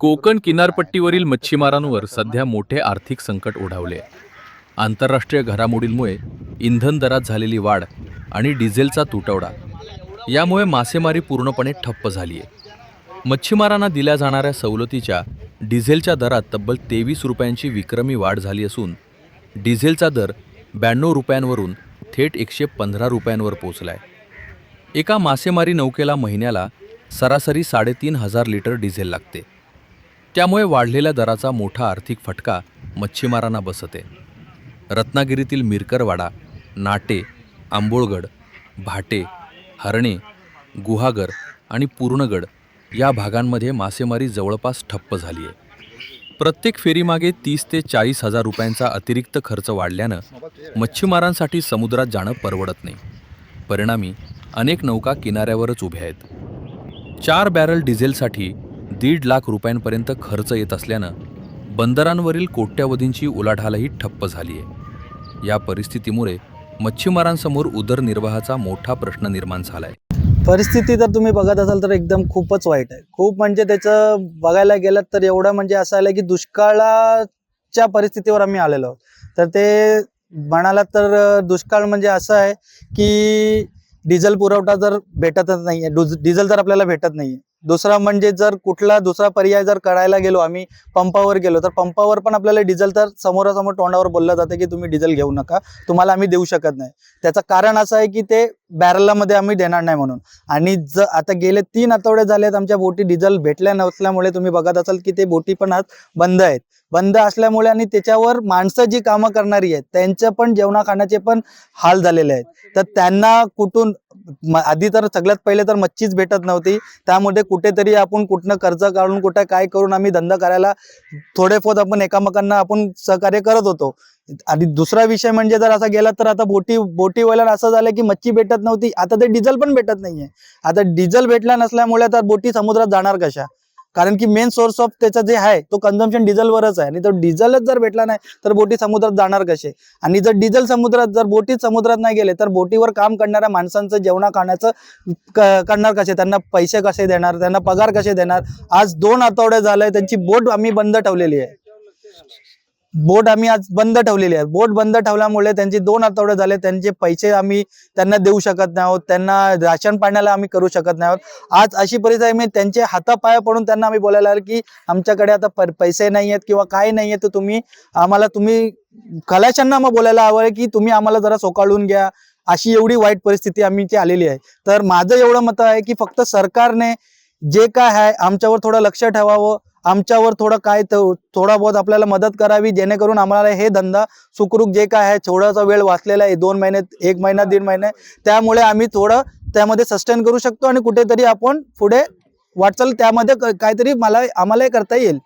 कोकण किनारपट्टीवरील मच्छीमारांवर सध्या मोठे आर्थिक संकट ओढावले आहे. आंतरराष्ट्रीय घडामोडींमुळे इंधन दरात झालेली वाढ आणि डिझेलचा तुटवडा यामुळे मासेमारी पूर्णपणे ठप्प झाली आहे. मच्छीमारांना दिल्या जाणाऱ्या सवलतीच्या डिझेलच्या दरात तब्बल 23 रुपयांची विक्रमी वाढ झाली असून डिझेलचा दर 92 रुपयांवरून थेट 115 रुपयांवर पोहोचलाय. एका मासेमारी नौकेला महिन्याला सरासरी 3,500 लिटर डिझेल लागते. त्यामुळे वाढलेल्या दराचा मोठा आर्थिक फटका मच्छीमारांना बसते. रत्नागिरीतील मिरकरवाडा, नाटे, आंबोळगड, भाटे, हरणे, गुहागर आणि पूर्णगड या भागांमध्ये मासेमारी जवळपास ठप्प झाली आहे. प्रत्येक फेरीमागे 30 ते 40 हजार रुपयांचा अतिरिक्त खर्च वाढल्यानं मच्छीमारांसाठी समुद्रात जाणं परवडत नाही. परिणामी अनेक नौका किनाऱ्यावरच उभ्या आहेत. 4 बॅरल डिझेलसाठी 1.5 लाख रुपयांपर्यंत खर्च येत असल्यानं बंदरांवरील कोट्यवधींची उलाढालही ठप्प झाली आहे. या परिस्थितीमुळे मच्छीमारांसमोर उदरनिर्वाहाचा मोठा प्रश्न निर्माण झालाय. परिस्थिती जर तुम्ही बघत असाल तर एकदम खूपच वाईट आहे. खूप म्हणजे त्याचं बघायला गेलं तर एवढं म्हणजे असं आलं की दुष्काळाच्या परिस्थितीवर आम्ही आलेलो आहोत. तर ते म्हणालात तर दुष्काळ म्हणजे असं आहे की डिझेल पुरवठा जर भेटतच नाहीये, डिझेल जर आपल्याला भेटत नाहीये. दुसरा म्हणजे जर कुठला दुसरा पर्याय जर करायला गेलो, आम्ही पंपावर गेलो तर पंपावर पण आपल्याला डिझेल तर समोरासमोर तोंडावर बोललं जातं की तुम्ही डिझेल घेऊ नका, तुम्हाला आम्ही देऊ शकत नाही. त्याचं कारण असं आहे की ते बॅरलमध्ये आम्ही देणार नाही म्हणून. आणि आता गेले 3 आठवडे झालेत आमच्या बोटी डिझेल भेटल्या नसल्यामुळे तुम्ही बघत असाल की ते बोटी पण आज बंद आहेत. बंद असल्यामुळे आणि त्याच्यावर माणसं जी कामं करणारी आहेत त्यांचं पण जेवणा खाण्याचे पण हाल झालेले आहेत. तर त्यांना कुठून आधी तर सगळ्यात पहिले तर मच्छीच भेटत नव्हती. त्यामध्ये कुठेतरी आपण कुठनं कर्ज काढून कुठे काय करून आम्ही धंदा करायला थोडेफोत आपण एकमेकांना आपण सहकार्य करत होतो. आणि दुसरा विषय म्हणजे जर असा गेला तर आता बोटीवाला असं झालं की मच्छी भेटत नव्हती, आता ते डिझेल पण भेटत नाहीये. आता डिझेल भेटला नसल्यामुळे तर बोटी समुद्रात जाणार कशा? कारण की मेन सोर्स ऑफ त्याचा जे आहे तो कन्झम्पशन डिझेलवरच आहे. आणि तो डिझेलच जर भेटला नाही तर बोटी समुद्रात जाणार कसे? आणि जर डिझेल समुद्रात, जर बोटीत समुद्रात नाही गेले तर बोटीवर काम करणाऱ्या माणसांचं जेवणा खाण्याचं करणार कसे? त्यांना पैसे कसे देणार? त्यांना पगार कसे देणार? आज 2 आठवडे झाले त्यांची बोट आम्ही बंद ठेवलेली आहे. बोट आम्ही आज बंद ठेवलेली आहे. बोट बंद ठेवल्यामुळे त्यांचे 2 आठवडे झाले त्यांचे पैसे आम्ही त्यांना देऊ शकत नाही आहोत. त्यांना राशन पाण्याला आम्ही करू शकत नाही आहोत. आज अशी परिस्थिती आहे, त्यांचे हातापाया पडून त्यांना आम्ही बोलायला लागलो की आमच्याकडे आता पैसे नाही आहेत किंवा काय नाही आहे, तर तुम्ही खलाशांना मग बोलायला हवं की तुम्ही आम्हाला जरा सोकाळून घ्या. अशी एवढी वाईट परिस्थिती आमची आलेली आहे. तर माझं एवढं मत आहे की फक्त सरकारने जे काय आहे आमच्यावर थोडं लक्ष ठेवावं, आमच्यावर थोडा बहुत आपल्याला मदत करावी, जेणेकरून आम्हाला हे धंदा सुखरूप जे काय आहे, थोडासा वेळ वाचलेला आहे 2 महिने, 1 महिना 1.5 महिने, त्यामुळे आम्ही थोडं त्यामध्ये सस्टेन करू शकतो आणि कुठेतरी आपण पुढे वाटचाल त्यामध्ये काहीतरी आम्हाला करता येईल.